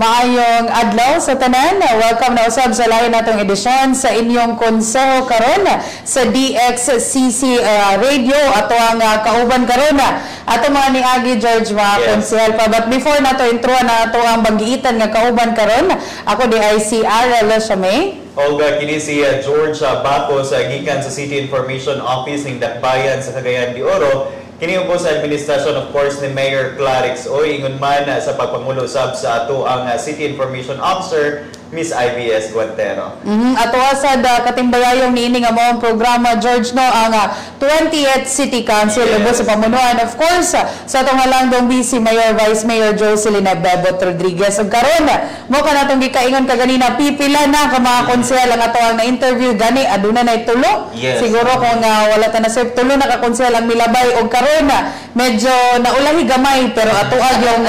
Maayong adlaw sa tanan. Welcome na usab sa lain natong edisyon sa inyong konseho karon sa DXCC Radio ato ang kauban karon ato mga niagi George mga konsehal pa. But before nato intro na ato ang bagiitan nga kauban karon, ako di ay si Arel Shamay. Olga, kini si George Baco sa gikan sa City Information Office ng Dakbayan sa Cagayan de Oro. Kini po sa administrasyon of course ni Mayor Clarix Oy ingon man sa pagpangulo sab sa ato ang City Information Officer Miss IBS Guantero. Ato sa katimbayayong niini nga mao programa George no ang 20th City Council ubos sa pamunuan of course sa atong halangdong Vice Mayor Vice Mayor Jocelyn Bebot Rodriguez. Ug karon mo kanatong gikaingon kaganina pipila na ka mga konsehal ang ato ang na-interview gani aduna nay tulo. Siguro kung wala ta na save tulo na ka konsehal ang milabay og karon medyo naulahi gamay pero ato agyong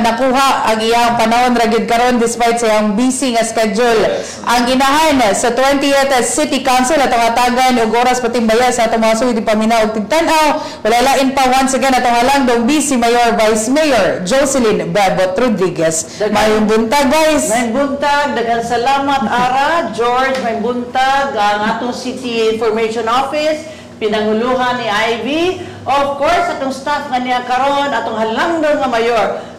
nakuha ang iyang panahon ra gyud karon despite sa iyang busy nga schedule. Ang inahan sa 20th City Council atong atagan og oras patimbaya sa atong mga suwid paminaw og tigtan-aw. Wala lain pa once again atong halangdong Vice Mayor Vice Mayor Jocelyn Bebot Rodriguez. Mayong buntag guys. Mayong buntag, daghang salamat Ara, George, mayong buntag ang atong City Information Office, pinanguluhan ni Ivy. Of course, atong staff nga niya karon, atong halangdon nga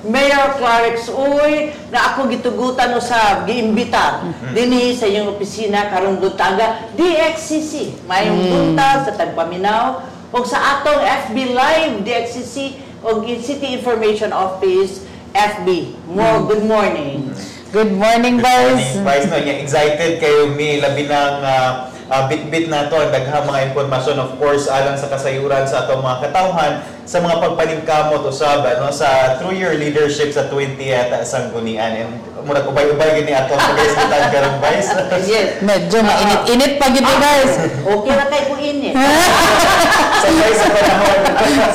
Mayor Clarix Uy, na ako gitugutan usab, giimbita dinhi sa iyong opisina karong buntaga DXCC. Mayong buntag sa tagpaminaw ug sa atong FB Live DXCC ug City Information Office FB. Good morning. Good morning, Vice. Vice, no, excited kayo mi labi ng bit-bit na to ang daghang mga impormasyon of course alang sa kasayuran sa atong mga katawhan sa mga pagpaningkamot usab no sa through your leadership sa 20th Sanggunian and mura ko ubay gini atong pag-isbitan karon Vice. Yes, medyo mainit-init pa gid guys. Okay ra kay ko init. Sabay sa panahon.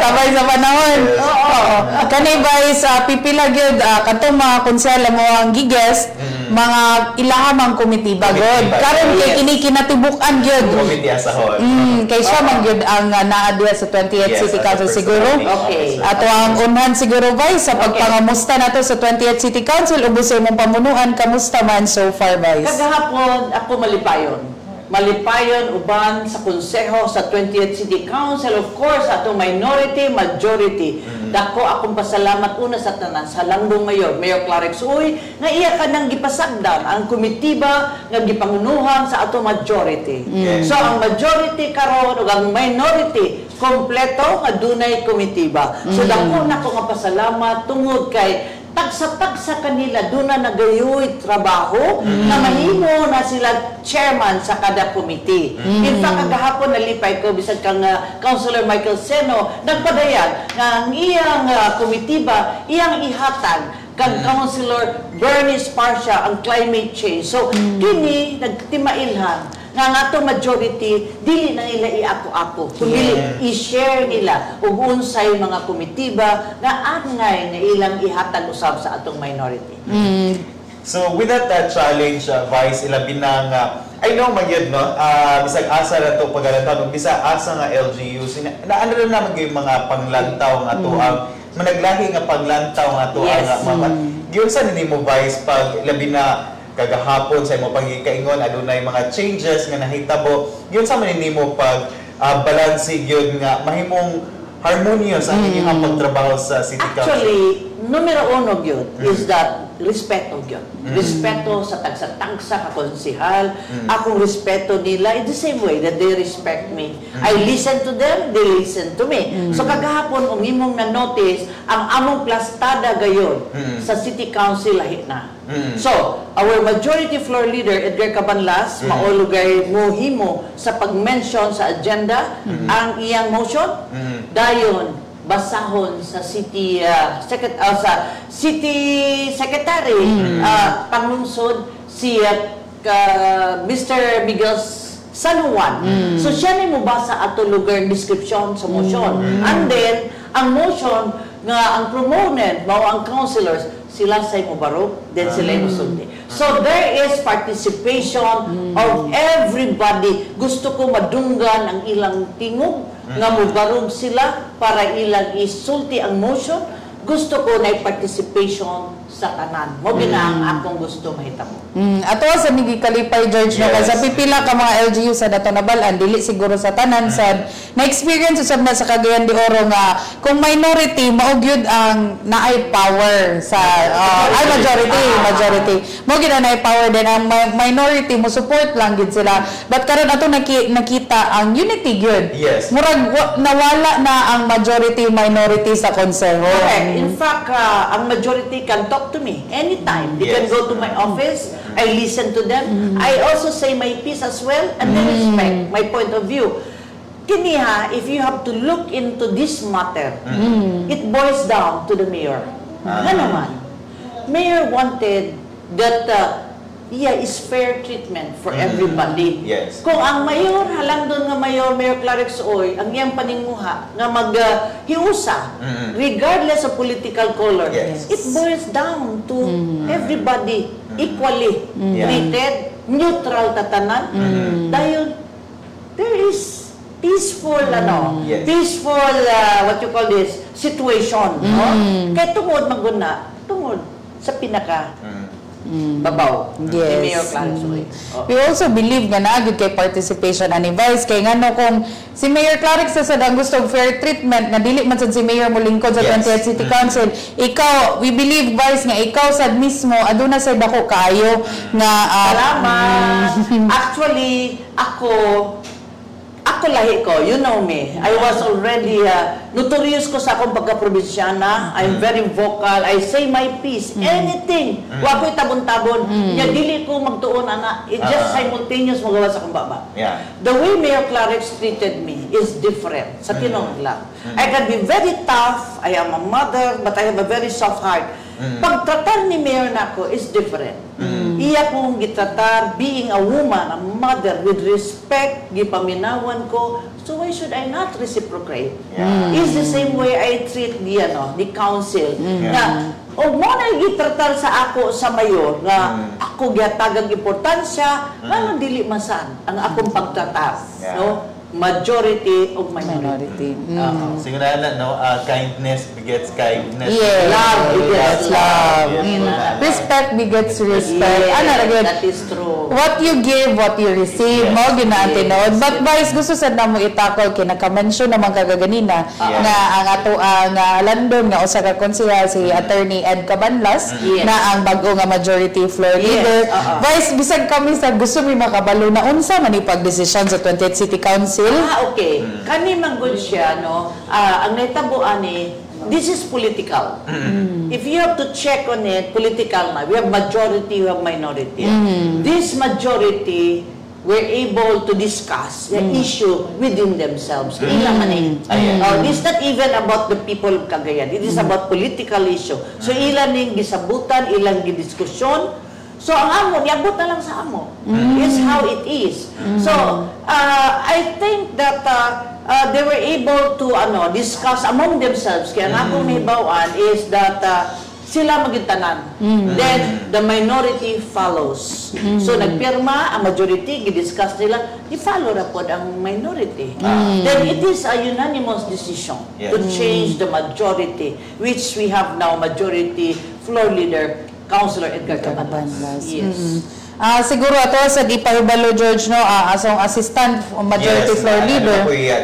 Sabay sa panahon. Oo. Kani Vice pipila gyud kadtong mga konsehal mo ang giges mga ilahamang komitiba god. Karon kay kini kinatibukan gyud. Komite asahon. Kay siya man gyud ang naa diha sa 20th City Council siguro. Okay. Ato ang unhan siguro Vice sa pagpangamusta nato sa 20th City Council ubos sa imong pamunuan kamusta man so far Vice? Kagahapon ako malipayon uban sa konseho sa 20th City Council, of course atong minority majority. Dako akong pasalamat una sa tanan sa langdong Mayor Clarix Uy nga iya kanang gipasagdan ang komitiba nga gipangunuhan sa atong majority. So ang majority karon ug ang minority kompleto nga dunay komitiba. So dako nako nga pasalamat tungod kay tagsa-tagsa kanila doon na nagayoy trabaho na mahimo na sila chairman sa kada committee. In fact, kagahapon nalipay ko bisag kang Councilor Michael Seno nagpadayag nga ang iyang komitiba iyang ihatag kang Councilor Bernie Sparcia ang climate change. So kini nagtimailhan nga atong majority dili na nila i-ako-ako kundi i-share nila ug unsay mga komitiba nga angay nga ilang ihatag usab sa atong minority. So with that challenge Vice ilabi na nga I know magyud no bisag asa ra to pagalantaw bisag asa nga LGUs naano na naman gyud mga panglantaw nga to ang managlahi nga panglantaw nga to ang mga giun sa nimo Vice pag labi na kagahapon sa imong pagikaingon adunay mga changes nga nahitabo yun sa manimo pag balanse gyud nga mahimong harmonious ang inyong pagtrabaho sa City Council. Actually, numero uno gyud is that respeto gyud. Respeto sa tagsa-tagsa ka konsehal. Akong respeto nila in the same way that they respect me. I listen to them, they listen to me. So kagahapon ung imong na-notice ang among plastada gayon sa City Council lahi na. So, our majority floor leader Edgar Cabanlas maulugay mohimo sa pag-mention sa agenda ang iyang motion dayon basahon sa city secretary panglungsod si Mr. Miguel San Juan. So siya ni mo basa ato lugar description sa motion. And then ang motion nga ang proponent mao ang councilors sila say mo barog then sila musulti. So there is participation of everybody. Gusto ko madunggan ang ilang tingog nga mobarog sila para ilang isulti ang motion. Gusto ko na participation sa tanan. Mo gina ang akong gusto mahitabo. Ato sa nigi kalipay George no Yes. sa pipila ka mga LGU sa dato nabalan dili siguro sa tanan sad na experience usab na sa Cagayan de Oro nga kung minority mao gyud ang naay power sa ay majority mo gyud ang naay power din ang minority mo support lang gyud sila but karon ato nakita ang unity gyud. Yes. Murag nawala na ang majority minority sa konseho. Correct. In fact, ang majority can talk to me anytime. They can Yes. go to my office. I listen to them. I also say my piece as well, and they respect my point of view. Kiniha, if you have to look into this matter, it boils down to the mayor. Nga naman, mayor wanted that is fair treatment for everybody. Yes. Kung ang mayor, halang doon nga mayor Clarix Oy, ang iyang paninguha nga maghiusa, regardless of political color, Yes. it boils down to everybody equally treated, neutral tatanan. Dahil there is peaceful, Yes. peaceful, what you call this, situation. No? Kaya tungod maguna, tungod sa pinaka babaw Yes. ni Mayor Clarix Oy. We also believe nga naagid kay participation ani Vice kay ngano kung si Mayor Clarix sa ang gusto og fair treatment nga dili man sad si Mayor molingkod sa Yes. 20th City Council ikaw we believe Vice nga ikaw sad mismo aduna sa dako kayo nga Salamat! Actually, ako lahi ko, you know me. I was already notorious ko sa akong pagka-probinsyana. I'm very vocal. I say my piece. Anything. Wa ko'y tabon-tabon. Nya dili ko magtuon ana. It just simultaneous magawa sa akong baba. Yeah. The way Mayor Clarix treated me is different. Sa tinong lang. I can be very tough. I am a mother, but I have a very soft heart. Pagtratar ni Mayor nako is different. Iya kong gitratar, being a woman, a mother, with respect, gipaminawan ko. So why should I not reciprocate? Yeah. It's the same way I treat the council. Na, o mo na gitratar sa ako sa mayor nga ako giatagang importansya, nga dili masan ang akong pagtratar. Yeah. No? Majority of minority. minority. Siguro na, no? Kindness begets kindness. Yes. Love begets love. Yes. Respect begets respect. Yes, Ano ra gyud? that is true. What you give, what you receive, Yes. mo ginatinod. Yes. But Vice, gusto sad na mo itakol kay naka-mention naman kagaganina Yes. nga ang ato ang London nga usa ka konsehal si Attorney Ed Cabanlas Yes. na ang bag-o nga majority floor Yes. leader. Uh-huh. Vice, bisag kami sa gusto mi makabalo na unsa man ipagdesisyon sa 20th City Council. Okay. Kani manggod siya, no? Ang naitabo ani, this is political. If you have to check on it, political na. We have majority, we have minority. This majority were able to discuss the issue within themselves. Ilang man eh. This is not even about the people of Cagayan. It is about political issue. So ilan ning gisabutan, ilang gidiskusyon. So ang amo, niabot na lang sa amo. It's how it is. So I think that they were able to discuss among themselves. Kaya ang akong nahibawan is that sila magintanan. Then the minority follows. So nagpirma, ang majority, gidiscuss nila, i-follow na po ang minority. Then it is a unanimous decision to change the majority, which we have now majority floor leader, Councilor Edgar Cabanlas. Yes. Siguro ato sa ipahibalo George no asong assistant majority Yes, floor leader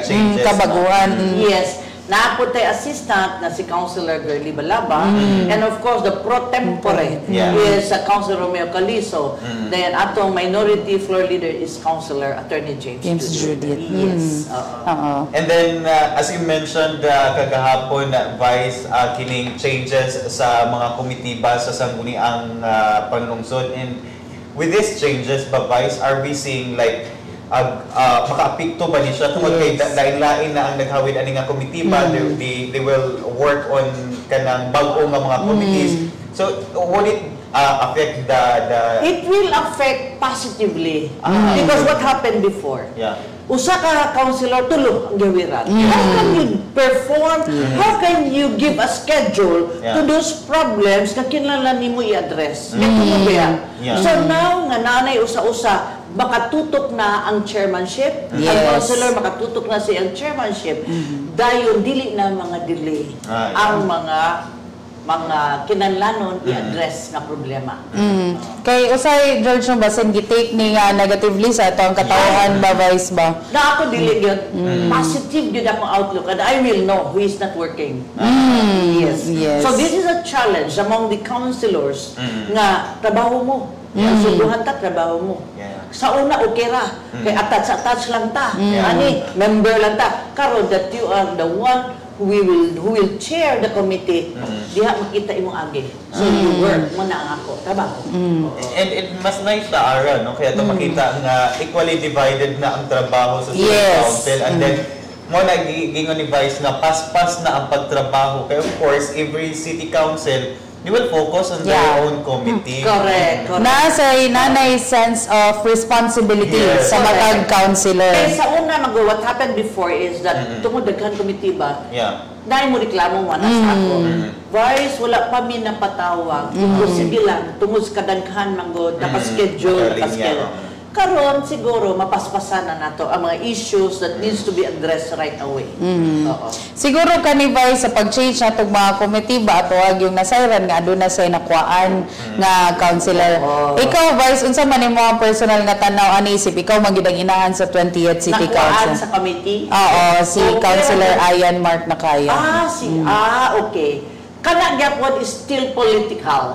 changes, kabaguan. Yes. Naapotay assistant na si Councilor Girly Balaba, and of course the pro tempore is Councilor Romeo Calizo. Then atong minority floor leader is Councilor Attorney James Judith. Yes. And then, as you mentioned kagahapon, Vice, kining changes sa mga komitiba sa sangguniang panlungsod. And with these changes, Vice, are we seeing like maka-apekto ba ni siya tungod kay lain-lain na ang naghawid ani nga komitiba, they will work on kanang bag-o nga mga committees. So would it affect the It will affect positively because what happened before? Usa ka councilor tulo ang gawiran. How can you perform? How can you give a schedule to those problems na kinahanglan nimo i-address? So now nga nanay usa-usa makatutok na ang chairmanship, ang councilor makatutok na siya ang chairmanship, dayon dili na mga delay ang mga mga kinahanglanon i-address nga problema. Kay usay George no basin gitake ni nga negatively sa ato ang katawhan ba vice ba? Na ako dili yun. Positive yun akong outlook and I will know who is not working. Yes. So this is a challenge among the councilors nga trabaho mo. Suduhan ta trabaho mo. Sa una okay ra. Kay attach lang ta. Ani member lang ta. Karon that you are the one who will chair the committee, diha makita imong agi. So you work mo na ang ako, trabaho. And mas nice na ara, no? Kaya ito makita nga equally divided na ang trabaho sa city council. And then, mo nagingon ni Vice nga pas-pas na ang pagtrabaho. Kaya of course, every city council, they will focus on their own committee. Correct. Nasa'y nanay sense of responsibility sa matag councilor. Kaya sa una, what happened before is that tungod daghan committee ba, dahil mo reklamo mo na sa ako. Vice, wala pa mi napatawag. Sige lang, tungod sa kadaghan manggod, nakaschedule. Karon siguro mapaspasan na nato ang mga issues that needs to be addressed right away. Siguro kani Vice sa pag-change natong mga committee ba ato yung nasayran nga aduna say nakuan nga councilor. Ikaw Vice unsa man imong mga personal nga tanaw ani isip ikaw magidang inahan sa 20th City Council? Nakuan sa committee? Oo, si Councilor Ayan Mark Nakaya. Okay. Kana gyapon is still political.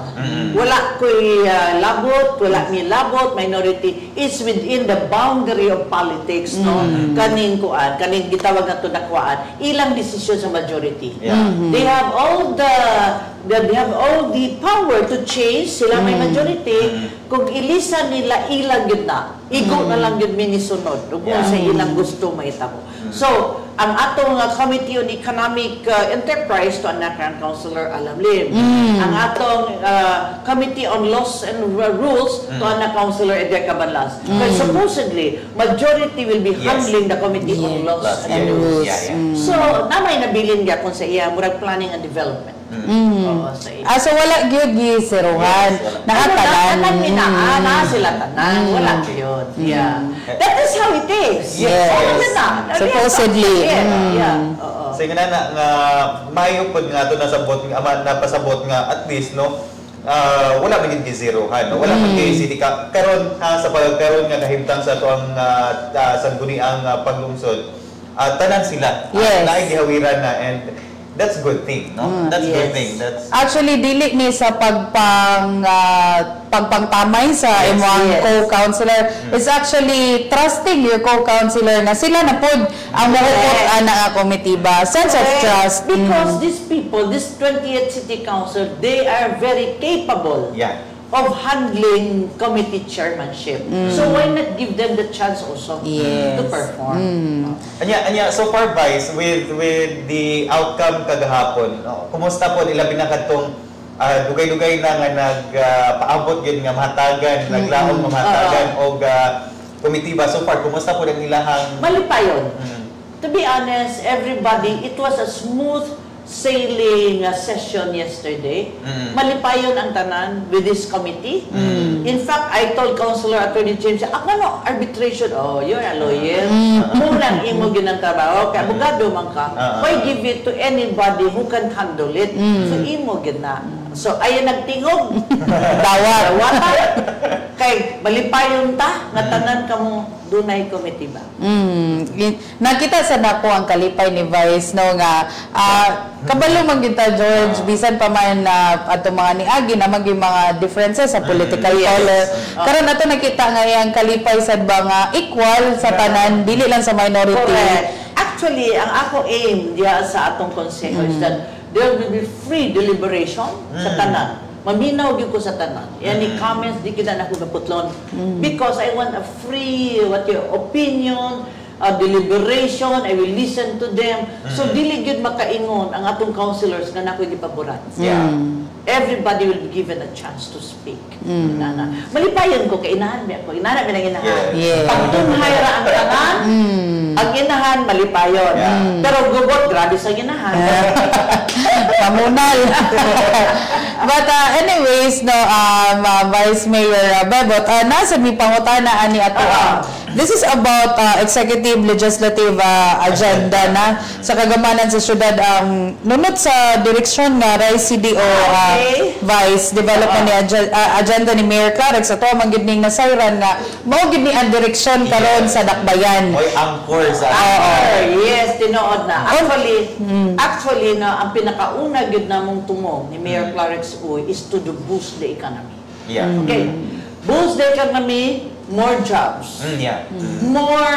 Wala ko'y labot, wala mi labot, minority. It's within the boundary of politics, no? Kaning gitawag na to nakuan. Ilang desisyon sa majority. They have all the power to change. Sila may majority. Kung ilisan nila, ilang yun na. Igo na lang yun minisunod. Kung sa ilang gusto mahitabo. So, ang atong Committee on Economic Enterprise to Anakan Councilor Alam Lim. Ang atong Committee on Laws and Rules to Anakan Councilor Edgar Cabanlas. Because supposedly, majority will be handling the Committee on Laws and Rules. So, namay nabilin ka kung sa iya, murag planning and development. So wala gyud giseruhan. Nakatanan. Na sila tanan. Wala gyud. That is how it is. Supposedly. Sige na nga mayo pod nga to napasabot nga at least no wala man gid gizerohan no wala man kay city karon sa pagkaron nga kahimtang sa to ang sangguniang paglungsod tanan sila naay gihawiran na and that's good thing, no? That's good thing. That's actually dili ni sa pagpangtamay sa imong co-councilor. It's actually trusting your co-councilor na sila na pod ang mahupot ana nga committee ba. Sense of trust. Because these people, this 20th City Council, they are very capable. Of handling committee chairmanship. So why not give them the chance also to perform? Anya so far Vice with the outcome kagahapon. Kumusta po ilabi na kadtong dugay-dugay na nga nagpaabot gyud nga mahatagan, naglaom nga mahatagan og committee ba so far kumusta po ang ilahang malipayon. To be honest, everybody, it was a smooth sailing session yesterday. Malipayon ang tanan with this committee. In fact, I told Councilor Attorney James, no, arbitration. Oh, you're a lawyer. Munang imo ginang trabaho. Kaya abogado man ka. Why give it to anybody who can handle it? So, imo gina. So, ayan nagtingog. Dawat. Kay malipayon ta, nga tanan ka mo dunay committee ba? Nakita sa nako ang kalipay ni Vice no nga kabalo man kita George bisan pa man ato mga niagi na maging mga differences sa political color. Karon ato nakita nga yang kalipay sad ba nga equal sa tanan dili lang sa minority. Correct. Actually, ang ako aim diya sa atong konseho is that there will be free deliberation sa tanan. Maminaw gyud ko sa tanan. Any comments di kita na ko gaputlon because I want a free opinion, deliberation. I will listen to them. So dili gyud makaingon ang atong councilors nga nakoy gipaboran. Everybody will be given a chance to speak. Malipayon ko kay inahan mi ako. Inahan mi nang inahan. Pagtunhay ra ang tanan. Ang inahan malipayon. Pero gugot grabe sa inahan. Kamunal. But anyways, no, Vice Mayor Bebot, nasa mi pangutana ani ato. This is about executive executive legislative agenda na sa kagamanan sa syudad ang nunot sa direksyon nga Rice CDO Vice Development ni agenda ni Mayor Clark sa to man gid ning nasayran nga mao gid ni ang direksyon karon sa dakbayan. Oy, angkor sa yes, tinuod na. Actually na ang pinakauna gid namong tumong ni Mayor Clark is to boost the economy. Yeah. Okay. Boost the economy, more jobs. Yeah. More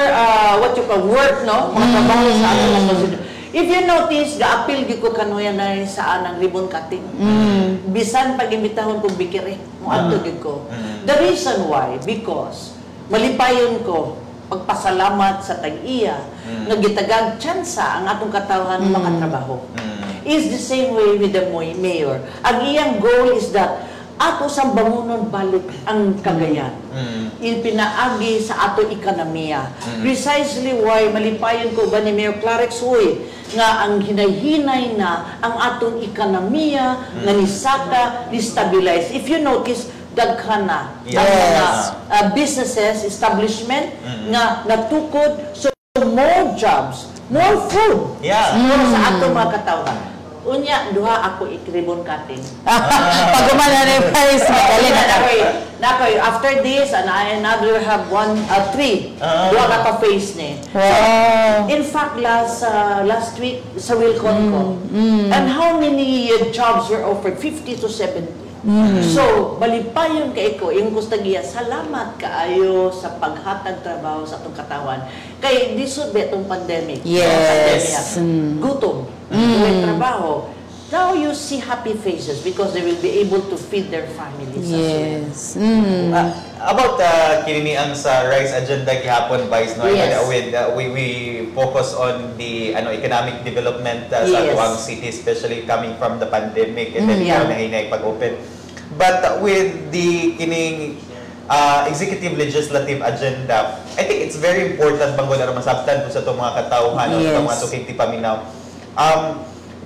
what you call work, no? Mga trabaho sa ato mga consider. If you notice, ga-appeal gyud ko kanuya na sa anang ribbon cutting. Bisan pag-imbitahon kong bikiri, mo adto gyud ko. The reason why, because malipayon ko pagpasalamat sa tag-iya nga gitagag tsansa ang atong katawhan makatrabaho. Is the same way with the mayor. Ang iyang goal is that ato sang bangunon balik ang Cagayan. Pinaagi sa ato ekonomiya. Precisely why malipayon ko ba ni Mayor Clark nga ang hinay-hinay na ang atong ekonomiya nga nisaka, ni-stabilize. If you notice, dagkana ang mga businesses, establishment nga natukod, so more jobs, more food sa atong mga katawhan. Unya, duha ako i-ribbon cutting. Pagumana na yung price, madali na Nakoy, after this, and I another have three. Duha ka pa face ni. Wow. In fact, last week, sa Wilcon ko, and how many jobs were offered? 50 to 70. So, balipayon kay ko, yung kustagiya, salamat kaayo sa paghatag trabaho sa itong katawan. Kay disod ba itong pandemic? Yes. Gutom. May trabaho. Now you see happy faces because they will be able to feed their families yes. as well. About kini ang sa Rice agenda gihapon, Vice, no? Yes. We focus on the economic development sa tuwang city, especially coming from the pandemic and then nahinay pag-open. But with the kining executive legislative agenda, I think it's very important bang wala masabtan sa itong mga katawhan o sa mga tukig paminaw.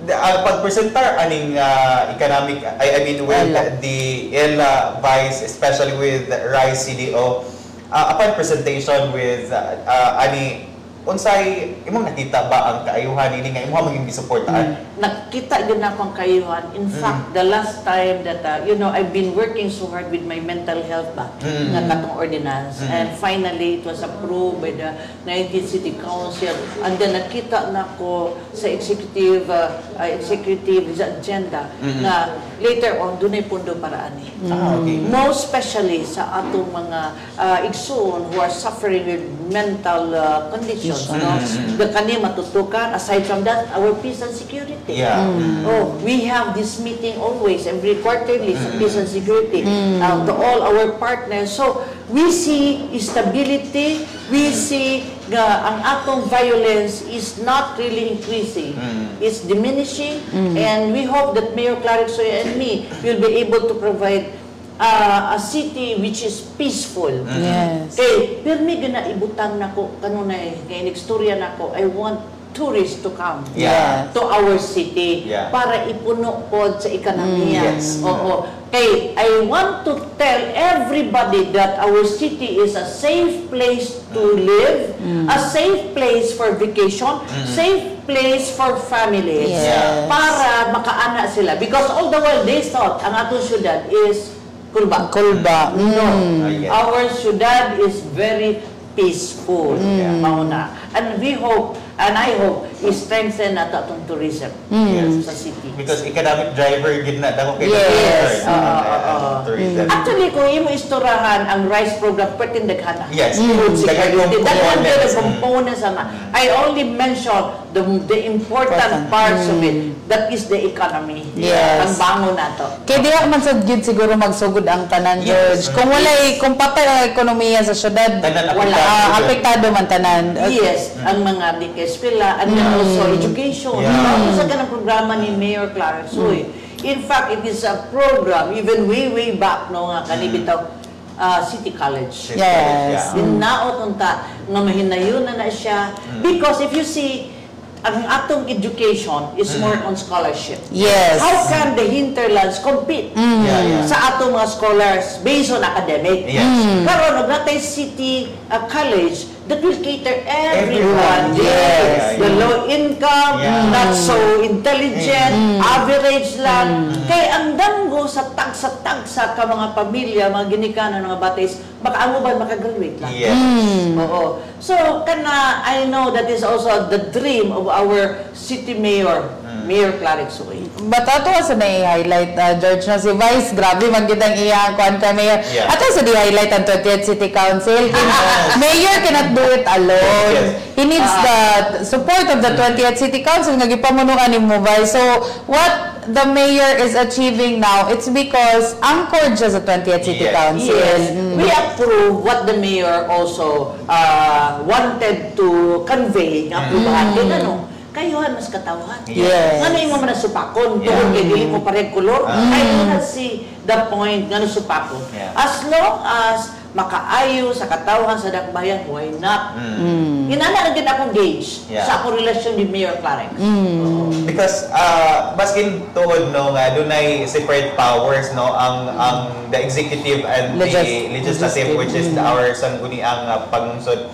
Pag-presentar aning economic, I mean with the ELA Vice, especially with Rice CDO, upon presentation with ani unsay imong nakita ba ang kaayuhan ini nga imong maging gisuportahan? Nakita din ako ang kaayuhan. In fact, the last time that I've been working so hard with my mental health nga katong ordinance, and finally it was approved by the 19th City Council, and then nakita nako sa executive agenda na later on dunay pundo para ani. Most especially sa atong mga igsoon who are suffering with mental conditions. The kani matutukan. Aside from that, our peace and security. We have this meeting always, every quarterly, sa peace and security, to all our partners. So, we see stability, we see ang atong violence is not really increasing. It's diminishing, and we hope that Mayor Clark and me will be able to provide a city which is peaceful. Yes. Kay pirmi gina ibutang nako kanunay kay inistorya nako, I want tourists to come to our city para ipuno pod sa ekonomiya. Kay I want to tell everybody that our city is a safe place to live, a safe place for vacation, safe place for families, para makaana sila. Because all the while they thought ang atong syudad is Kulba. No. Our syudad is very peaceful. Mauna. And we hope, and I hope, i-strengthen nato atong tourism sa city. Because economic driver gid na dako kay tourism. Actually, kung imo isturahan ang RICE program, pwede daghana. Yes. Food security. Daghana Components. components na. I only mention the important parts of it. That is the economy. Ang bangon nato. Kaya diha man sad gyud siguro magsugod ang tanan, George. Kung patay ang ekonomiya sa syudad, apektado man tanan. Yes, ang mga eskwela and then also education. Sa ganang programa ni Mayor Clark. In fact, it is a program even way back nga kanibitaw City College. Yes. Dinaot unta nga mahinayon na siya because if you see ang atong education is more on scholarship. Yes. How can the hinterlands compete sa atong mga scholars based on academic? Karon og natay City College that will cater everyone. Yes. The low income, not so intelligent, average lang. Kaya ang danggo sa tagsa-tagsa ka mga pamilya, mga ginikanan, mga batis, makaamo ba makagraduate lang? Yes. Oo. So, I know that is also the dream of our city mayor, Mayor Clarix Uy. But ato sa na-highlight, George, na si Vice, grabe magkitang iyang kuan ka, Mayor. Yeah. Ato sa di-highlight ang 20th City Council. Mayor cannot do it alone. Yes. He needs the support of the 20th City Council nga gipamunuan ni mo, Vice. So, what the Mayor is achieving now, it's because anchored siya sa 20th City Yes. Council. Yes. We approve what the mayor also wanted to convey nga aprubahan. Kaya ano, kayuhan mas katawhan. Yes. Ano yung mga nasupakon? Tungkol kay dili mo pareng kulor. I do not see the point nga nasupakon. Yeah. As long as makaayo sa katawhan sa dakbayan, why not? Inana rin akong gauge sa akong relasyon ni Mayor Clarix. Because baskin tuhod no nga dunay separate powers no ang the executive and the legislative, which is our sangguni ang pangungsod.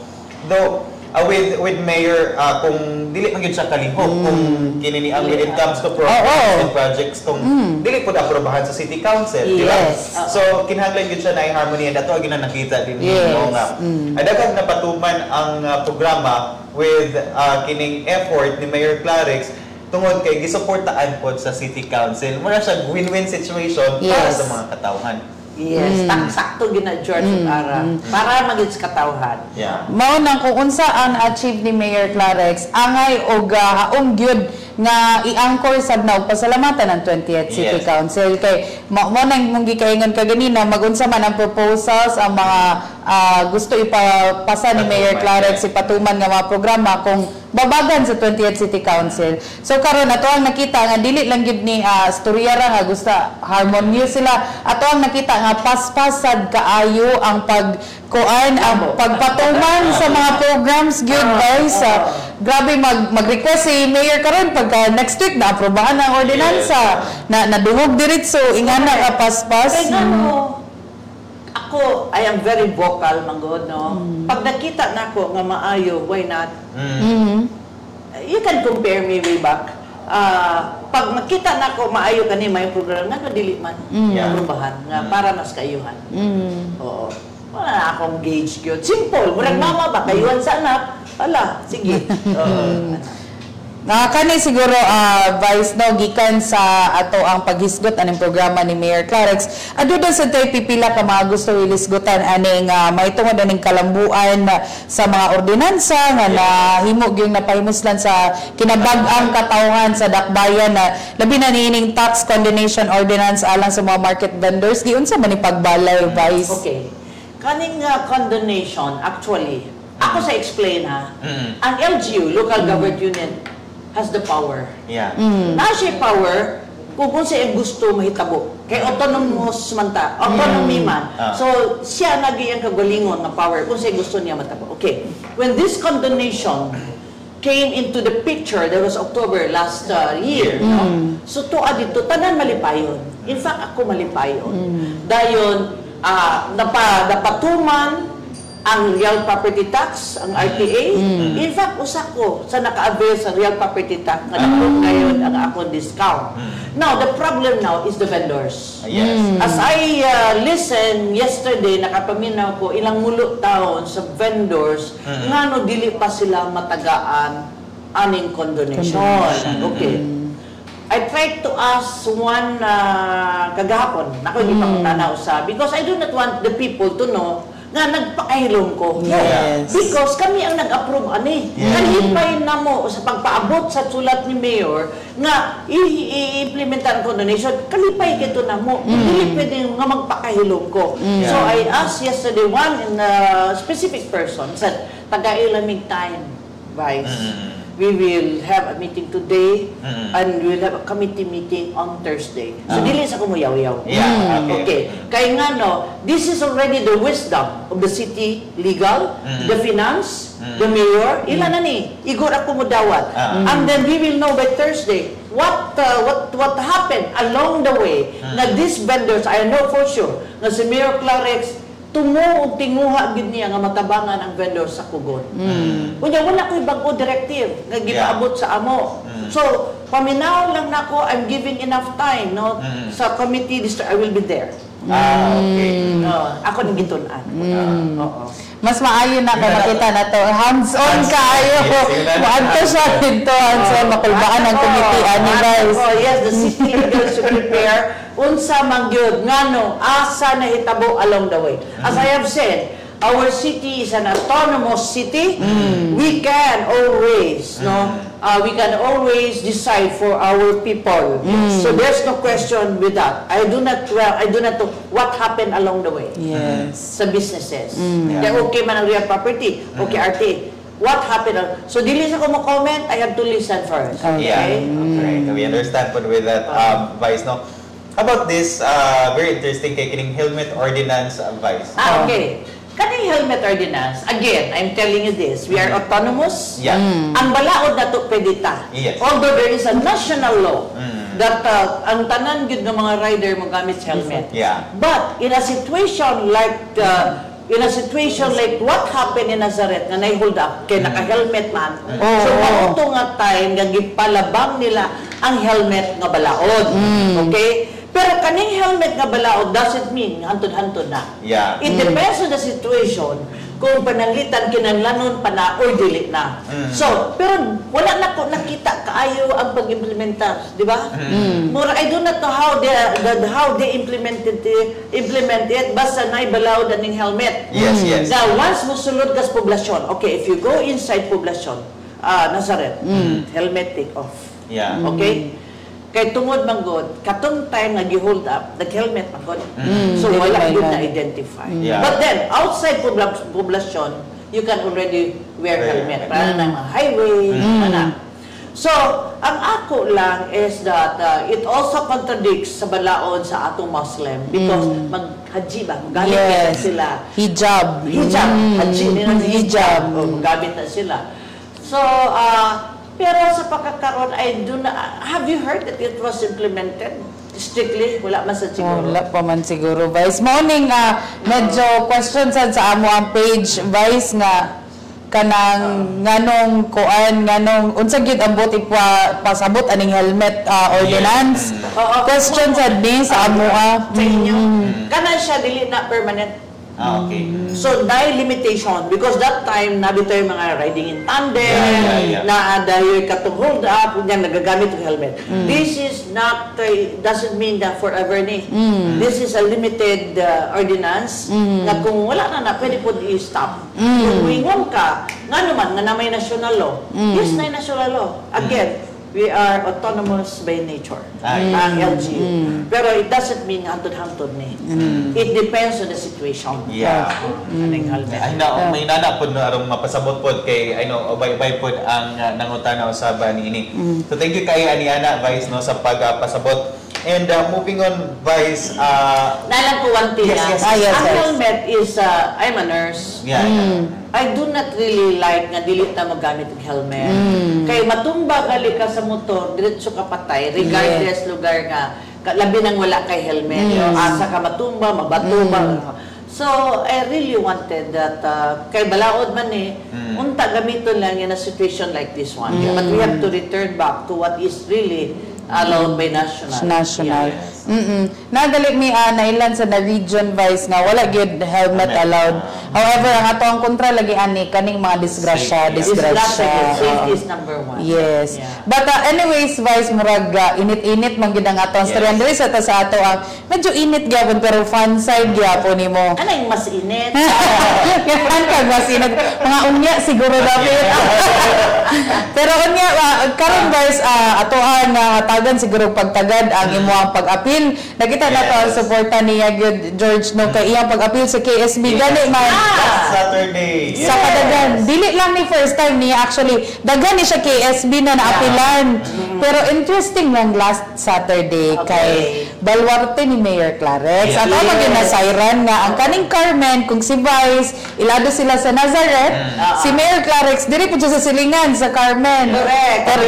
Though with mayor kung dili man gyud siya kalihok kung kinini ang when it comes to programs and projects kung dili pud aprobahan sa city council, di ba? So kinahanglan gyud siya na harmony and ato gyud nakita din mo nga daghang napatuman ang programa with kining effort ni Mayor Clarix tungod kay gisuportaan pod sa city council. Mura siya win-win situation para sa mga katawhan. Yes, sakto gina George Ara para maging sa katawhan. Yeah. Mao nang kung unsa ang achieve ni Mayor Clarix angay og haom gyud nga i-anchor sad na og pasalamatan ng 20th City Council kay mao nang mong gikaingon kaganina magunsa man ang proposals ang mga gusto ipapasa ni Mayor Clarix ipatuman nga mga programa kung babagan sa 20th City Council. So karon ato ang nakita nga dili lang gyud ni storyara nga gusto harmonious sila. Ato ang nakita nga paspasad kaayo ang pagkuan ang pagpatuman sa mga programs gyud guys. Grabe mag-request si Mayor karon pagka next week na aprobahan ang ordinansa na naduhog diretso ingana ka paspas. Kaya ako, I am very vocal manggod no. Pag nakita nako nga maayo, why not? You can compare me way back. Pag makita nako maayo kani may program nga dili man aprobahan nga para mas kaayuhan. Oo. Wala na akong gauge gyud. Simple, murag mama ba kayuhan sa anak? Wala, sige. Kani siguro Vice no gikan sa ato ang paghisgot aning programa ni Mayor Clarix adto sa tay pipila ka mga gusto ilisgutan aning maitungod aning kalambuan sa mga ordinansa nga nahimo gyud napahimuslan sa kinabag-ang katawhan sa dakbayan na labi na niining tax condonation ordinance alang sa mga market vendors di unsa man ni pagbalay Vice? Okay. Kaning condonation actually ako sa explain ang LGU local government unit has the power. Yeah. Na siya power kung siya gusto mahitabo. Kay autonomous man ta, autonomy man. So siya nagi ang kagalingon na power kung siya gusto niya matabo. Okay. When this condonation came into the picture, there was October last year, no? So tuwa dito tanan malipayon. In fact ako malipayon. Dayon napatuman ang real property tax, ang RTA. In fact, usa ko sa naka-avail sa real property tax nga nakuha ngayon ang akong discount. Now, the problem now is the vendors. Yes. As I listened yesterday, nakapaminaw ko ilang mulo taon sa vendors nga no dili pa sila matagaan aning condonation. Okay. I tried to ask one kagahapon, ako hindi pa ko tanaw sa, because I do not want the people to know nga nagpakahilom ko. Yes. Because kami ang nag-approve ani. Kalipay na mo sa pagpaabot sa sulat ni Mayor nga i-implementan ko donation. Kalipay kito na mo. Hindi pwede nga magpakahilom ko. So I asked yesterday one specific person said, taga-ilamig time, Vice. We will have a meeting today and we will have a committee meeting on Thursday. So, dili sa kumuyaw-yaw. Yeah, Okay. Kaya nga, no, this is already the wisdom of the city legal, the finance, the mayor. Ilan na ni? Igor ako mo dawat. And then we will know by Thursday what happened along the way na these vendors, I know for sure, na si Mayor Clarix tungo og tinguha gid niya nga matabangan ang vendor sa kugon. Unya wala ko'y bag-o directive nga gipaabot sa amo. So paminaw lang nako, I'm giving enough time no sa committee I will be there. Okay. Ako ning gitun-an. Oo. Mas maayo na ka makita na to. Hands-on kayo. Maadto siya dito. Hands-on. Makulbaan ang committee. Ani guys. Yes, the city leader should prepare unsa man gyud ngano asa na hitabo along the way. As I have said, our city is an autonomous city. We can always, we can always decide for our people. So there's no question with that. I do not know what happened along the way. Yes. Sa businesses. Okay man ang real property. Okay, RT. What happened? So dili sa ko mo comment, I have to listen first. Okay? Yeah. Okay. We understand po with that Vice, no? How about this very interesting kay kining helmet ordinance Vice? Okay. Kaning helmet ordinance, again, I'm telling you this, we are autonomous. Yeah. Ang balaod na to pwede ta. Yes. Although there is a national law that ang tanan gyud ng mga rider mo gamit sa helmet. Yeah. But in a situation like what happened in Nazareth nga nay-hold up kay naka-helmet man. So mauto nga time nga gipalabang nila ang helmet nga balaod. Okay? Pero kaning helmet nga balaod doesn't mean hantod-hantod na. Yeah. It depends on the situation kung pananglitan kinahanglanon pa na or dili na. So, pero wala na ko nakita kaayo ang pag-implementar, di ba? Mura I do not know how they implemented it basta nay balaod aning helmet. Yes, yes. Now, once mo sulod kas poblasyon, okay, if you go inside poblasyon, Nazareth, helmet take off. Yeah. Okay? Kay tungod manggod, katong time nga gi-hold up, nag-helmet manggod. So wala yun na-identify. Yeah. But then, outside poblasyon, you can already wear helmet. Para na mga highway, So, ang ako lang is that it also contradicts sa balaod sa atong Muslim because mag-haji ba? Magamit sila. Hijab. Haji nila Hijab. Magamit na sila. So, pero sa pagkakaroon, have you heard that it was implemented? Strictly? Wala man sa siguro. Wala pa man siguro, Vice. Morning, medyo questions sa amo ang page, Vice, nga kanang nganong unsa gyud ambot pasabot aning helmet ordinance. Questions ni sa amo sa inyo. Kana siya dili na permanent. Okay. So, dahil limitation, because that time, nabitoy mga riding in tandem, na dahil katong hold up, yan, nagagamit ng helmet. This is not, doesn't mean that forever ni. This is a limited ordinance, na kung wala na, pwede po i-stop. Kung uingon ka, nga naman, nga may national law. Yes, na national law. Again, we are autonomous by nature, ang LGU. Pero it doesn't mean hantod-hantod ni. It depends on the situation. Yeah. Aning helmet. Ay na, may nana po na arong mapasabot po kay ubay-ubay po ang nangutana usaban ni. So thank you kay Aniana Vice no sa pagpasabot. And moving on, Vice, Nalang ko one thing. Yes. Ang helmet is, I'm a nurse. Yeah. I do not really like nga dili ta magamit ng helmet. Kay matumba gali ka sa motor, diretso ka patay, regardless lugar nga, labi nang wala kay helmet. Asa ka matumba, mabato ba. So, I really wanted that, kay balaod man unta gamiton lang in a situation like this one. But we have to return back to what is really allowed by national. Nagali mi nailan sa na region Vice nga wala gyud helmet allowed. However, ang ato ang kontra lagi ani kaning mga disgrasya. Safety is number one. Yes. But anyways, Vice, murag init-init man gid ang ato ang storya diri sa ato ang medyo init gyapon pero fun side gyapon nimo. Ano yung mas init? Yan ka mas init. Mga unya siguro dapat. Pero unya karon Vice ato ang tagan siguro pagtagad ang imuang pag-apil. Nakita na to ang suporta niya George no kay iyang pag-apil sa KSB gani man Saturday. sa kadagan dili lang ni first time niya actually daghan ni siya KSB na naapilan Pero interesting lang last Saturday kay Baluarte ni Mayor Clarex. At ako ginasayran nga ang kaning Carmen, kung si Vice, ilado sila sa Nazareth, si Mayor Clarex, diri po siya sa silingan sa Carmen. Correct. Pero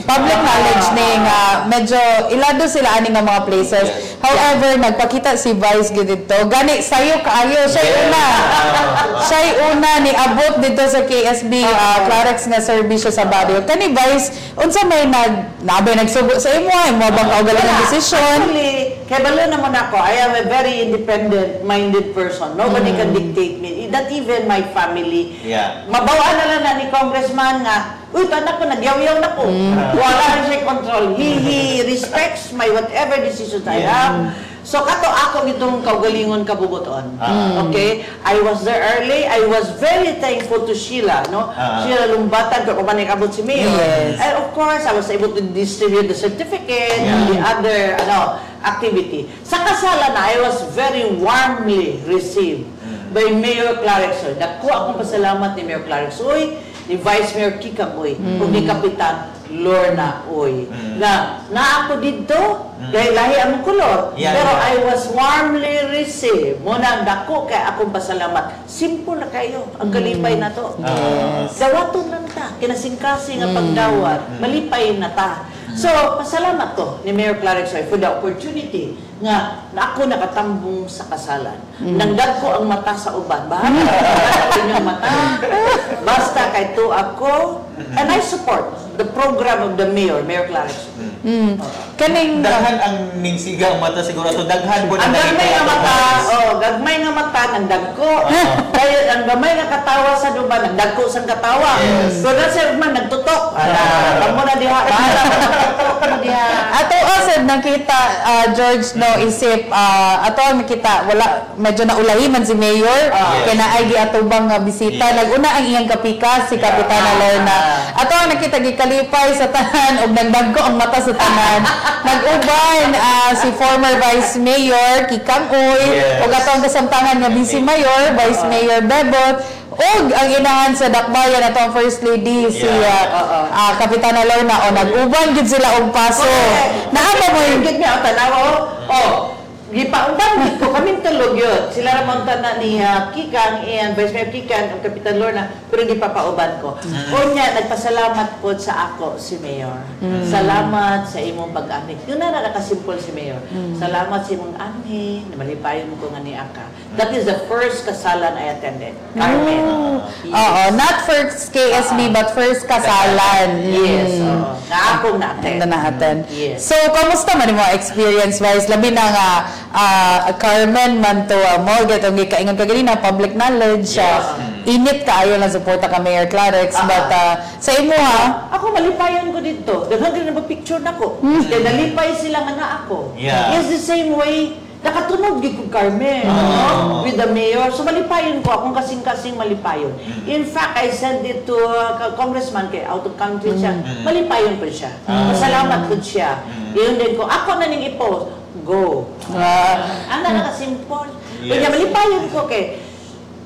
public knowledge ni nga medyo ilado sila ani nga mga places. However, nagpakita si Vice dito. Gani sayo kaayo siya una. Siya una ni abot dito sa KSB Clarex nga serbisyo sa Baguio. Kani Vice, unsa may nabay nagsugo sa imo ay mo bang kaugaling ang desisyon? Actually, kay balo naman ako, I am a very independent-minded person. Nobody can dictate me. Not even my family. Mabawaan na lang ni Congressman nga, uy, tanak ko, nagyaw-yaw na ko. Wala na siya control. He respects my whatever decisions I have. So, kato ako itong kaugalingon kabubuton. Okay? I was there early. I was very thankful to Sheila, no? Sheila Lumbatan, kung panikabot si Mayor. And of course, I was able to distribute the certificate and the other activity. Sa kasalan na, I was very warmly received by Mayor Clarex. Naku akong pasalamat ni Mayor Clarex. Uy, ni Vice Mayor Kikang, uy, kung ni Kapitan Lorna, uy. Na ako dito, dahil lahi ang kulor. Pero I was warmly received. Muna dako kay akong pasalamat. Simple na kayo. Ang kalipay na to. Dawaton lang ta. Kinasingkasing ang pagdawat. Malipay na ta. So, pasalamat ko ni Mayor Clarex for the opportunity nga na ako nakatambong sa kasalan. Nangdag ko ang mata sa uban. Bahala ko inyong mata. Basta kay to ako. And I support the program of the Mayor Clarex. Kaning daghan ang ningsigang mata siguro to daghan po na ang gagmay nga mata, gagmay nga mata nang dagko. Kaya ang gamay nga katawa sa duban, nang dagko sang katawa. So na siya man nagtutok. Tamo na diha. Ato asad nakita George no isip ato nakita wala medyo naulahi man si Mayor kay naay giatubang nga bisita naguna ang iyang kapika si Kapitana Lorna. Ato nakita gikalipay sa tanan og nagdagko ang mata sa tanan. Nag-uban si former Vice Mayor Kikang Uy ug ato ang kasamtangan nga Vice Mayor Vice Mayor Bebot og ang inahan sa Dakbayan ato ang First Lady si Kapitana Lorna o nag-uban gid sila og paso. Naapa mo yung gid mi ang tanaw gipaundan ko kaming tulog yun. Sila ramon na ni Kikang and Vice Mayor Kikang ang Kapitan Lorna pero di pa pauban ko. Unya nagpasalamat po sa ako si Mayor. Salamat sa imong pag-ani. Yun na nakasimple si Mayor. Salamat sa imong ani na malipayon mo ko nga ni Aka. That is the first kasalan I attended. Carmen. Not first KSB but first kasalan. Yes. Na akong na-attend. Yes. So, kamusta man mo experience Vice? Labi na nga Carmen man to mo gatong gikaingon ka ganina public knowledge init kaayo lang suporta ka Mayor Clarex but sa imo ako malipayon ko dito daghan gyud na picture nako kay nalipay sila nga na ako is the same way nakatunog gid ko Carmen with the mayor so malipayon ko akong kasing-kasing malipayon in fact I sent it to congressman kay out of country siya malipayon ko siya pasalamat ko siya yun din ko ako na ning i-post go. Ang nakasimple. Kaya malipayon ko kay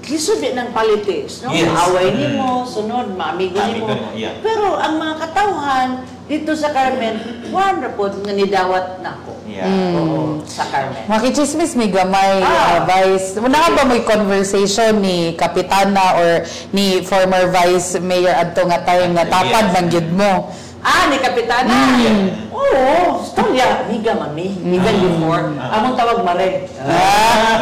lisod din ng politics, no? Away ni mo, sunod, maamigo ni mo. Pero ang mga katawhan dito sa Carmen, wonderful nga nidawat na ako. Sa Carmen. Makichismis may gamay, Vice. Muna ba may conversation ni Kapitana or ni former Vice Mayor adto nga time nga tapad ng gyud mo? Ni Kapitana. Oo, storya. Amiga, mami. Even before. Among tawag mare.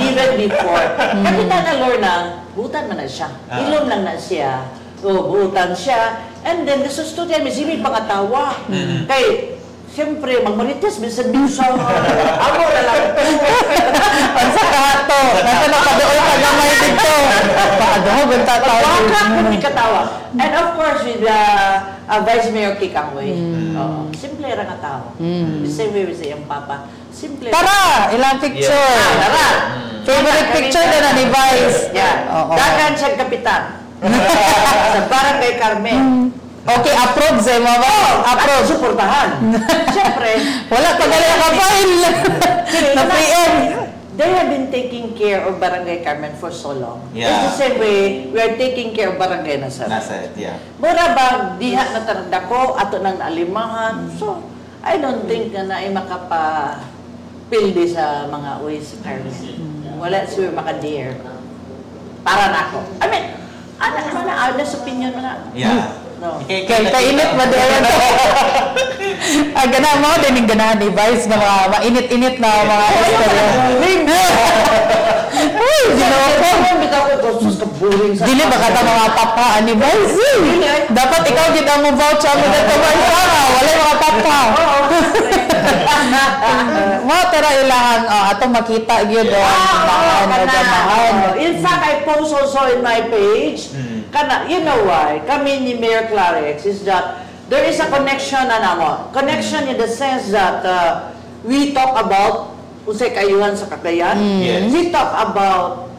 Even before. Kapitana Lorna, buutan man na siya. Ilom lang na siya. Buutan siya. And then, gusto niya, may simi pangatawa. Kay, siyempre, magmarites, minsan-minsan. Amo na lang. Ang sakato. Nasa nakadool ka gamay dito. Pakadool, tatawa. Pagkakot ni katawa. And of course, with Vice Mayor Kikang Uy. Simple lang ang tao. The same way with yung papa. Simple. Tara! Ilang picture. Tara! Favorite picture na ni Vice. Dagan siya kapitan. Sa barangay Carmen. Okay, approve sa mo ba? Approve. Suportahan. Siyempre. Wala pa gali ka file. Na-PM. they have been taking care of Barangay Carmen for so long. Yeah. It's the same way we are taking care of Barangay Nasaret. Nasaret, yeah. Mura ba, diha na taranda ko, ato nang naalimahan. So, I don't think na ay makapapildi sa mga uwi sa Carmen. Wala siya maka-dare. Para na ako. I mean, honest opinion mo na. Yeah. No. Kaya kainit ba doon? Ganahan mo din yung ganahan ni Vice na mga mainit-init na mga istorya. Uy, dili ba kata mga papaan ni Vice? Dapat ikaw kita mo voucher mo dito ba isara? Wala yung mga papa. Mo tara ilang atong makita yun doon. In fact, I post also in my page, you know why? Kami ni Mayor Clarex is that there is a connection connection in the sense that we talk about unsay kayuhan sa Cagayan. Yes. We talk about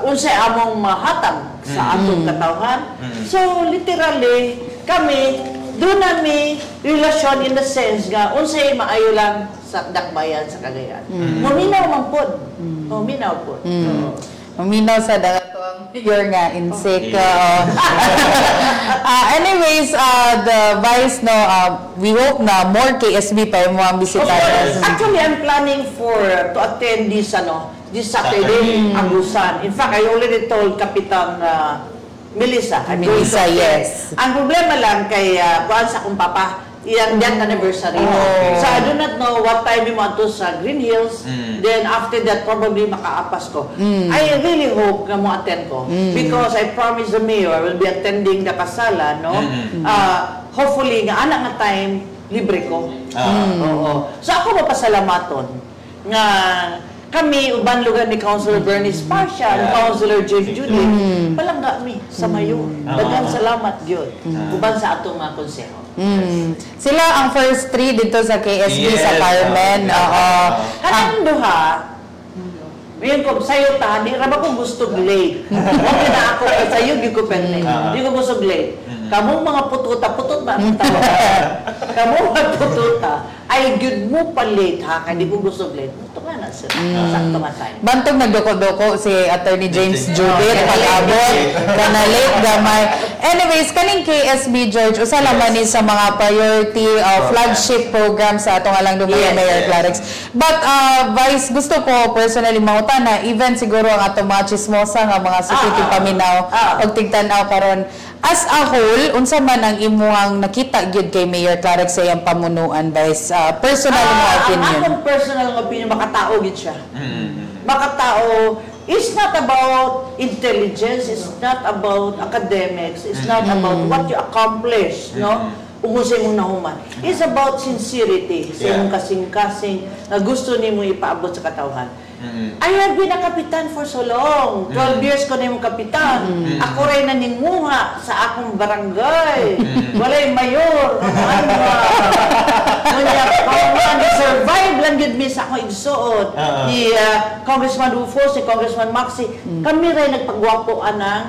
unsay among mahatag sa atong katawhan. So literally kami doon nami relasyon in the sense nga unsay maayo lang sa dakbayan sa Cagayan. Muminaw man pod. Muminaw pod. Uminaw sa dagatong figure nga insect. Anyways, the Vice, no, we hope na more KSB pa yung mga bisitaras. Actually, I'm planning to attend this Saturday, Agusan. In fact, I already told Kapitan Melissa. Melissa, yes. Ang problema lang kay kuan sa akong papa, iyang death anniversary. So I do not know what time we want to sa Green Hills. Then after that, probably makaapas ko. I really hope na mo attend ko. Because I promised the mayor I will be attending the kasalan, no? Hopefully, nga anak nga time, libre ko. Oo. So ako mapasalamaton nga kami, uban lugar ni Councilor Bernice Pasha, and Councilor James Judy, palangga mi sa mayo. Daghang salamat gyud uban sa atong mga konseho. Sila ang first three dito sa KSB sa Carmen. Kanang duha, ngayon ko, sa'yo ta, di raba ko gusto late. Okay na ako, sa'yo, di ko penlate. Di ko gusto late. Kamu mga pututa, putut ba ang tawag? Kamu mga pututa, ay good mo pa late ha, kaya di ko gusto late. Ito nga na sila, sakto nga tayo. Bantog nagdoko-doko si Attorney James Judith, pag-abot, na late gamay. Anyways, kaning KSB, George, usala man ni sa mga priority flagship program sa atong alang dumay Mayor Clarex. But, Vice, gusto ko personally mauta na even siguro ang atong mga chismosa nga mga security paminaw o tigtanaw karon. As a whole, unsa man ang imuhang nakita gyud kay Mayor Clarex sa iyang pamunuan, Vice? Personal mo opinion. Ang akong personal opinion, makatao gid siya. Makatao, it's not about intelligence, it's not about academics, it's not about what you accomplish, no? Umusay mong nahuman. It's about sincerity, sa imong kasing-kasing na gusto nimo ipaabot sa katawhan. I have been a kapitan for so long. 12 years ko na yung kapitan. Ako rin naninguha sa akong barangay. Walay mayor. Survive lang yun sa akong igsuot. Ni Congressman Rufo, si Congressman Maxi. Kami rin nagpagwapoan ng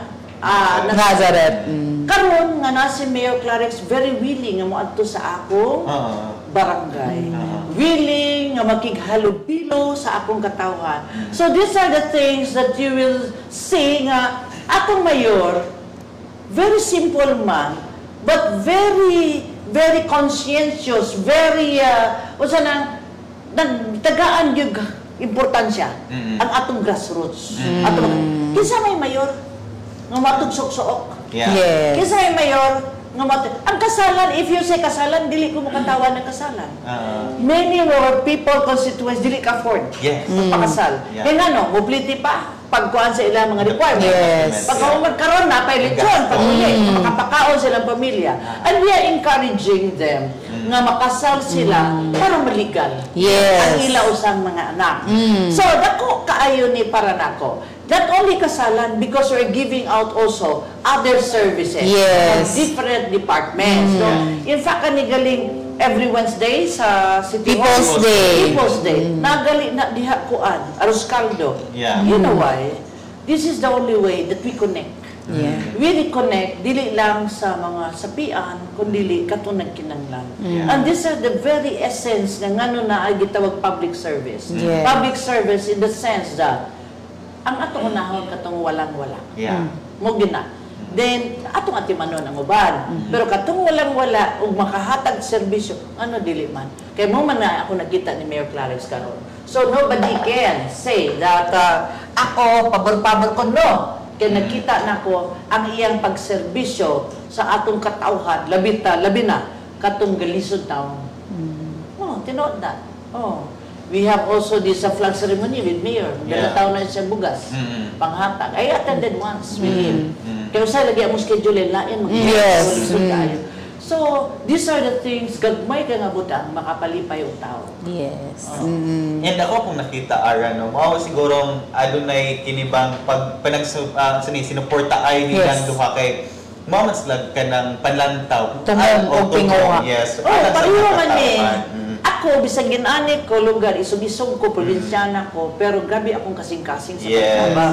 Nazaret. Karon nga na si Mayor Clarex very willing nga moadto sa akong barangay. Willing nga makighalupilo sa akong katawhan. So these are the things that you will see nga atong mayor, very simple man, but very conscientious, very nagtagaan yung importansya ang atong grassroots. Kinsa may mayor nga matugsok-sook. Yes. Kinsa may mayor nga ang kasalan, if you say kasalan, dili ko makatawan ng kasalan. Many more people, constituents, dili ka afford. Magpakasal. Kaya nga no, mobility pa, pagkuhan sa ilang mga requirements. Yes. Pagka magkaroon na, pailitsyon, pag-uli, makapakaon silang pamilya. And we are encouraging them nga makasal sila para maligal. Yes. Ang ila usang mga anak. So, dako kaayo ni para nako. Not only kasalan, because we're giving out also other services from different departments. So, in fact, kanigaling every Wednesday sa City Hall. People's Day. Nagali na diha kuan, arroz caldo. You know why? This is the only way that we connect. Yeah. We reconnect, dili lang sa mga sapian, kundi katong nagkinahanglan. And these are the very essence nga ngano na ay gitawag public service. Yes. Public service in the sense that ang atong unahon katong walang-wala. Yeah. Mo gina. Then atong atimanon ang uban. Pero katong walang-wala ug makahatag serbisyo, ano dili man. Kay mo man na ako nakita ni Mayor Clarence karon. So nobody can say that ako pabor-pabor ko no. Kaya nakita na ko ang iyang pagserbisyo sa atong katauhan, labi na, katong galisod taon. Oh, tinood na. Oh. We have also this flag ceremony with Mayor. Yeah. Taon na siya bugas. Panghatag. I attended once with him. Kaya sa lagi ang schedule lain. Yes. So, these are the things, gagmay ka nga butang, makapalipay yung tao. Yes. And ako kung nakita ara no, mao sigurong adunay kinibang pag sinuporta ay ni Yes. duha kay mao man sila kanang panlantaw. Tumong o pinguha. Yes. Oh, pariho man ni. Mm. Ako, bisag ginanit ko, lugar, isog-isog ko, probinsyana ko, pero grabe akong kasing-kasing sa Yes. pagkaba.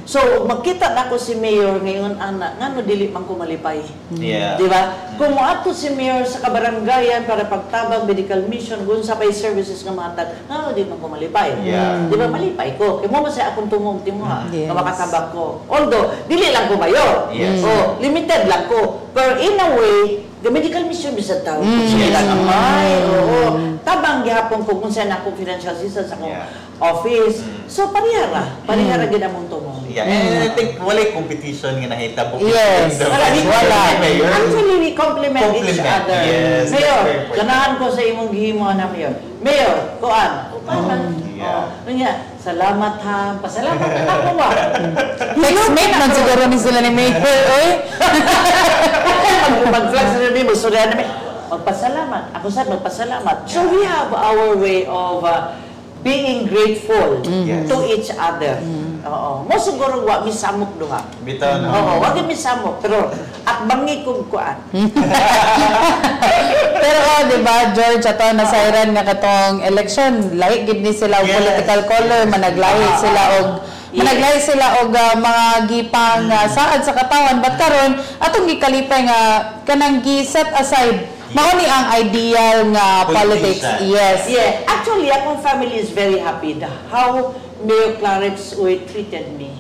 So, magkita na ko si Mayor ngayon, anak, ngano dili man ko malipay. Yeah. Di ba? Kung ato si Mayor sa kabaranggayan para pagtabang medical mission, kung sa pay services nga matag, ngano di man ko malipay. Yeah. Di ba? Malipay ko. Kaya mo masaya akong tumong timuha, Yes. nga makatabang ko. Although, dili lang ko Mayor. Yes. O, limited lang ko. Pero in a way, the medical mission bisa tao. Sila kamay, oo. Tabang gihapon ko kung saan ako financial assistance sa akong office. So, parihara gid among tumong. Yeah. And I think walay competition nga nahitabo. Yes. Wala. Actually, we complement each other. Yes, that's very Mayor, important. ganahan ko sa imong gihimo na Mayor. Mayor, kuan. Yeah. Salamat ha. Pasalamat na ako ba? Text-mate man siguro ni sila ni Mayor. Oy. Mag-flag sa sabi mo, sorry na magpasalamat. Ako sa magpasalamat. So we have our way of being grateful to each other. Oo. Mo siguro wa misamok duha. Bitaw na. Oo, wa gyud misamok pero akbangi kog kuan. Pero di ba George ato nasayran nga katong election lahi gid ni sila og Yes. political color managlahi sila og managlahi sila og mga gipang saad sa katawan but karon atong gikalipay nga kanang gi-set aside mao ni ang ideal nga politics. Politician. Yes. Yeah, actually akong family is very happy how Mayor Clarence treated me.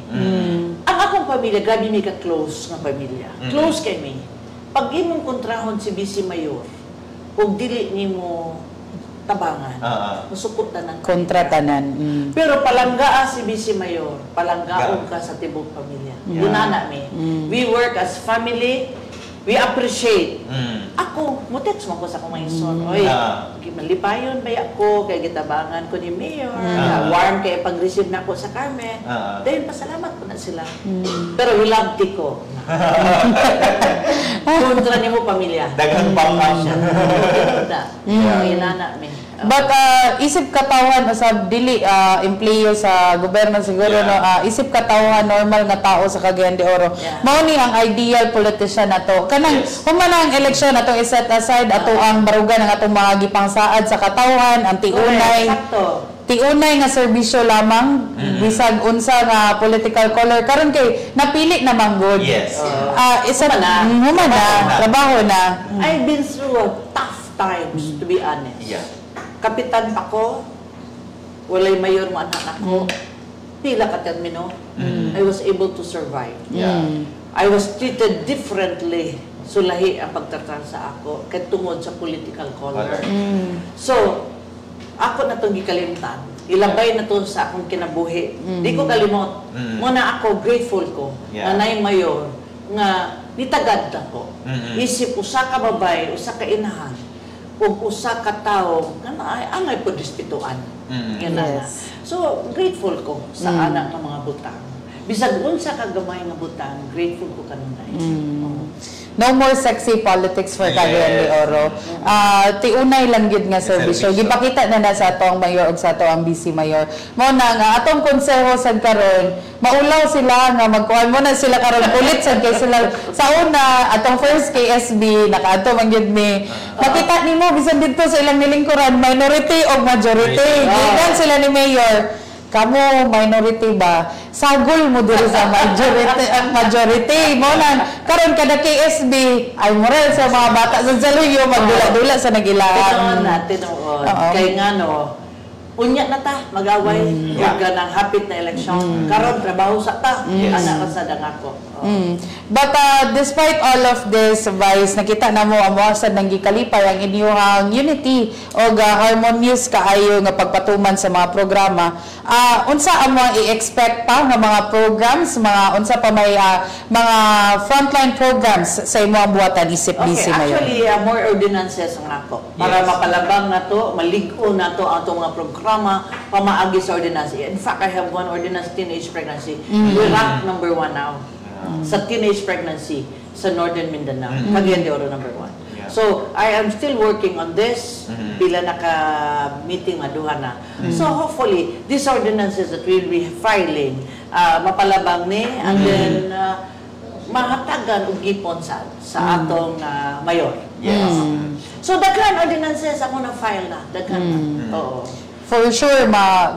Ang akong pamilya, grabe may ka-close ng pamilya. Close kay me. Pag imong kontrahon si Vice Mayor, kung dili nimo tabangan, masukutan ng Kontratanan. Pero palanggaa si Vice Mayor, palanggaon ka sa tibok pamilya. Gunana mi. We work as family. We appreciate. Ako, mutext mo ko sa akong mga ison. Oy, malipayon ba ako kay gitabangan ko ni Mayor. Warm kay pag-receive na ako sa Carmen. Dahil pasalamat ko na sila. Pero hilabti ko. Kontra niyo mo pamilya. Daghang bangka. Inana mi. But isip katawan usab dili employee sa gobyerno siguro no isip katawan normal nga tao sa Cagayan de Oro. Mao ni ang ideal politician nato. Kanang human ang election nato i-set aside ato ang barugan ng atong mga gipangsaad sa katawan, ang tiunay. Tiunay nga serbisyo lamang bisag unsa nga political color karon kay napili na manggod. Yes. Isa human na trabaho na. I've been through tough times to be honest. Yeah. Kapitan ako, walay mayor mo anak ako, pila ka termino, I was able to survive. Yeah. I was treated differently. Sulahi ang pagtratar sa ako, kay tungod sa political color. So, ako na itong gikalimtan. Ilabay na to sa akong kinabuhi. Di ko kalimot. Muna ako, grateful ko, nanay mayor, nga nitagad na ko. Isip, usa ka babay, usa ka inahan, kung usa ka tawo nga angay po dispituan. Yes. So grateful ko sa anak ng mga butang. Bisag unsa ka gamay nga butang, grateful ko kanunay. No more sexy politics for Cagayan de Oro. Tiunay lang gid nga serbisyo. Gipakita na sa atong mayor ug sa atong Vice Mayor. Mo na nga atong konseho sad karon, maulaw sila nga magkuan mo na sila karon ulit sad kay sila sa una atong first KSB nakaadto man gid ni. Makita nimo bisan didto sa ilang nilingkuran minority o majority. Gikan sila ni Mayor. kamo minority ba, sagol mo diri sa majority mo nang karon kada KSB ay moral sa mga bata sa Saluyo magdula-dula sa nagilaan. Tinoon natin kay nga no, unya na ta mag-away ug ganang hapit na eleksyon. Karon trabaho sa ta, ana ka sa dangako. But despite all of this, Vice, nakita na mo amo sad nang gikalipay ang inyong unity o harmonious kaayo nga pagpatuman sa mga programa. Unsa amo i-expect pa nga mga programs, mga unsa pa may mga frontline programs sa imong buhatan isip busy mayor? Actually, more ordinances ang nako para mapalabang nato, malig-o nato ang atong mga programa pamaagi sa ordinance. In fact, I have one ordinance, teenage pregnancy. We rank number 1 now. Sa teenage pregnancy sa Northern Mindanao. Cagayan de Oro number 1. So, I am still working on this. Pila naka-meeting maduha na. So, hopefully, these ordinances that we'll be filing, mapalabang ni, and then, mahatagan og gipon sa atong mayor. Yes. So, daghan ordinances ako na-file na. Daghan na. Oo. For sure,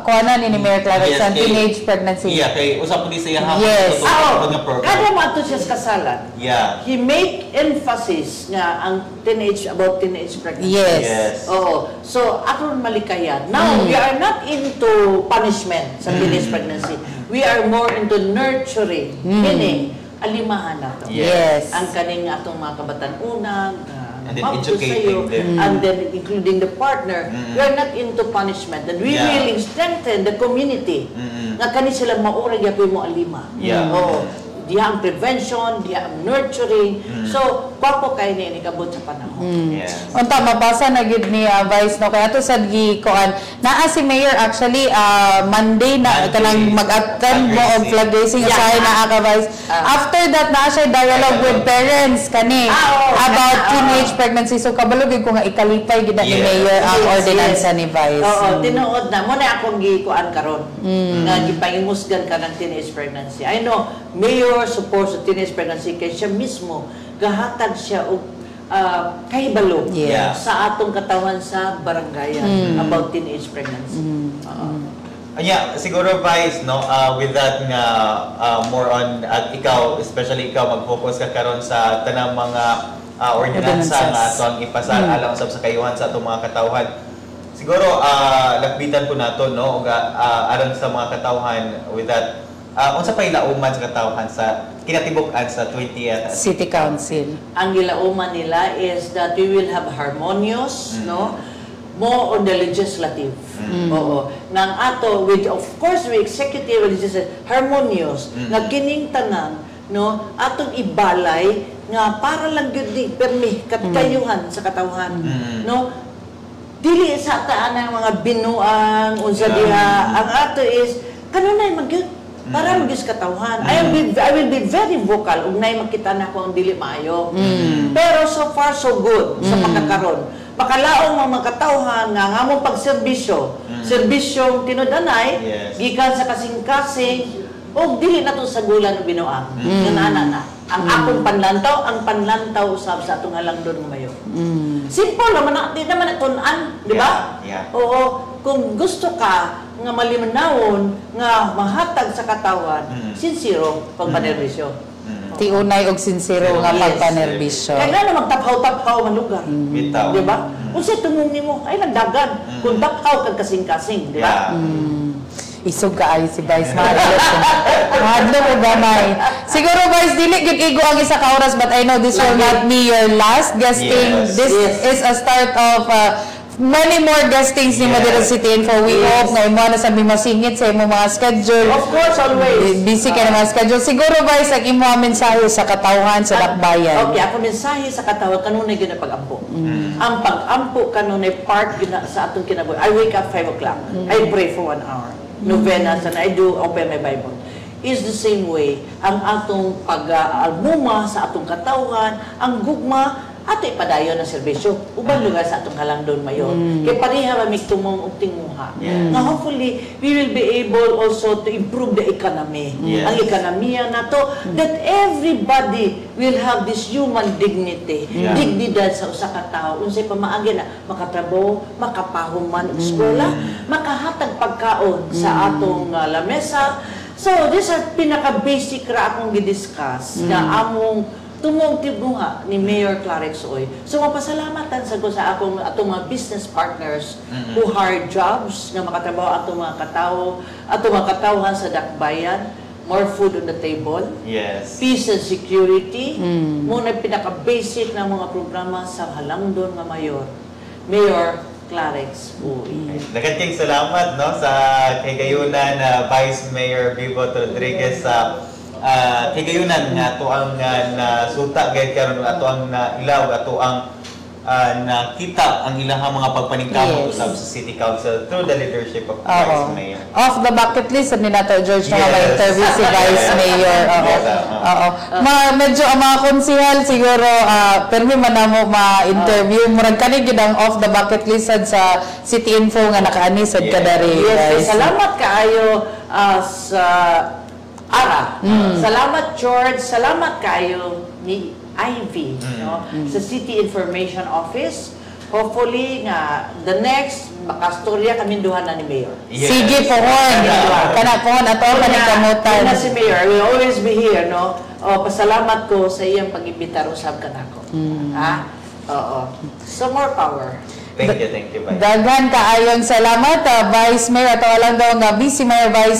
kuhanan ni Mayor Clarence ang teenage pregnancy. Yeah, kay usap po di sa iyang Yes. Kada mo siya sa kasalan. Yeah. He make emphasis nga ang about teenage pregnancy. Yes. Oo. So, aton malikayan. Now, we are not into punishment sa teenage pregnancy. We are more into nurturing. Meaning, alimahan na to. Yes. Ang kaning atong mga kabatan-unang, and then educating them. and then including the partner. We are not into punishment. And we really strengthen the community. Nga kani sila maura gyapon mo alima. Oo. Diha ang prevention, diha ang nurturing. So, papo kay ni kabot sa panahon. Yes. Unta mabasa na gid ni Vice no kaya to sad gi kuan naa si Mayor actually Monday na kanang mag-attend mo og flag raising usahay na ka Vice. After that naa siya dialogue with parents kani about teenage pregnancy. So kabalo gid ko nga ikalipay gid ni Mayor ang ordinansa ni Vice. Oo, tinuod na mo na akong gikuan karon. Nga gipangimusgan ka ng teenage pregnancy. I know Mayor supports the teenage pregnancy kay siya mismo gahatag siya og kahibalo sa atong katawan sa barangayan about teenage pregnancy. Siguro Vice, no, with that nga more on ikaw, especially ikaw mag-focus ka karon sa tanang mga ordinansa nga atong ipasal alang usab sa kayuhan sa atong mga katawhan. Siguro lakbitan ko nato no aron sa mga katawhan with that unsa pa ilauman sa katawhan sa kinatibuk-an sa 20th City Council. Ang gilauman nila is that we will have harmonious, no, more on the legislative. Oo. Nang ato with of course we executive legislative harmonious nga kining tanan no atong ibalay nga para lang gyud di permi katkayuhan sa katawhan. No, dili sa taan ang mga binuang unsa diha ang ato is kanunay magyud para magis katawhan. I will be very vocal ug nay makita na ko ang dili maayo. Pero so far so good sa pagkakaron. Makalaong mga katawhan nga ngamong pagserbisyo. Serbisyong tinud-anay gikan sa kasing-kasing ug dili na to sagulan og binuang. Kanana na. Ang akong panlantaw, ang panlantaw usab sa atong halangdon nga mayo. Simple naman, di naman natun-an, di ba? Oo. Kung gusto ka nga malimanawon nga mahatag sa katawan, sincero pagpanerbisyo. Tiunay og sincero nga pagpanerbisyo. Kaya nga magtaphaw-taphaw man lugar. Di ba? Kung siya tungong nimo, ay nagdagan. Kung taphaw kag kasing-kasing, di ba? Isog kaayo si Vice mahadlo mo gamay. Siguro Vice dili gyud igo ang isa ka oras but I know this will not be your last guesting. This is a start of many more guestings ni Madrid City Info. We hope na imo na sabi masingit sa imong mga schedule. Of course, always. Busy ka na mga schedule. Siguro Vice ang imo mensahe sa katawhan sa Dakbayan. Okay, ako mensahe sa katawhan kanunay gyud na pag-ampo. Ang pag-ampo kanunay part gyud sa atong kinabuhi. I wake up 5 o'clock. I pray for 1 hour. Novenas and I do open my Bible. Is the same way ang atong pag-almuma sa atong katawhan, ang gugma ato ipadayon ang serbisyo. Ubang lugar sa atong Halangdon Mayor. Kaya pareha ba may tumong ug tinguha. Now hopefully, we will be able also to improve the economy. Yes. Ang ekonomiya na to, that everybody will have this human dignity. Dignidad sa usa ka tawo. Unsay pamaagi na makatrabaho, makapahuman og eskwela, makahatag pagkaon sa atong lamesa. So, these are pinaka-basic ra akong gidiscuss na among tumong tibunga ni Mayor Clarix Oy. So, mapasalamatan sa ko sa atong mga business partners who hire jobs nga makatrabaho atong mga katawhan sa dakbayan, more food on the table, Yes. peace and security, muna pinaka-basic na mga programa sa Halangdon nga Mayor Clarix Oy. Nakating salamat no sa kagayunan na Vice Mayor Bebot Rodriguez sa kagayunan nga ato ang nasuta gayud karon ato ang ilaw ato ang nakita ang ilahang mga pagpaningkamot usab sa City Council through the leadership of Vice Mayor. Off the bucket list ni nato George na ma-interview si Vice Mayor. Oo. Medyo ang mga konsehal siguro permi man namo ma-interview murag kani gid ang off the bucket list sa City Info nga nakaani sad kadari. Yes, salamat kaayo sa Ara. Salamat George, salamat kayo ni Ivy no sa City Information Office. Hopefully nga the next makastorya kami duha na ni Mayor. Yes. Sige pohon. Kana pohon ato panikamutan. Na si Mayor will always be here no. Pasalamat ko sa iyang pag-imbitar usab kanako. Ha? Oo. So more power. Thank you, Vice. Daghan kaayong salamat Vice Mayor ato lang daw nga Vice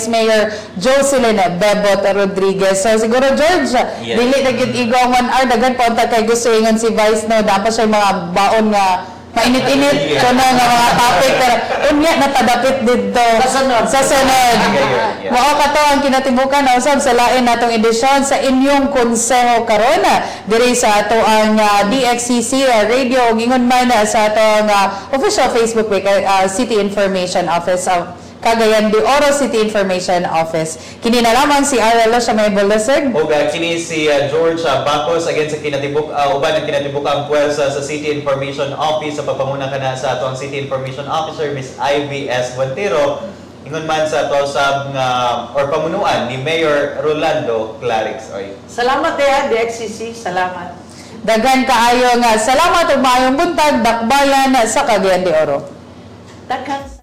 Mayor Jocelyn Bebot Rodriguez. So siguro George, dili na gyud igong 1 hour daghan pa unta kay gusto ingon si Vice no dapat siya mga baon nga mainit-init so na nga mga topic pero unya natadapit dito sa sunod. Mao kato ang kinatibukan na usab sa lain natong edisyon sa inyong konseho karon diri sa ato ang DXCC radio ug ingon man sa ato ang official Facebook page City Information Office of Cagayan de Oro City Information Office. Kini na lamang si Arelo siya may bulasag. O kini si George Bacos again sa kinatibuk uban ang kinatibuk ang pwersa sa City Information Office sa pagpamuna kana sa ato ang City Information Officer Miss Ivy S. Montero ingon man sa ato sab nga or pamunuan ni Mayor Rolando Clarix Oy. Salamat DXCC, salamat. Daghan kaayo nga salamat ug maayong buntag dakbayan sa Cagayan de Oro. Daghan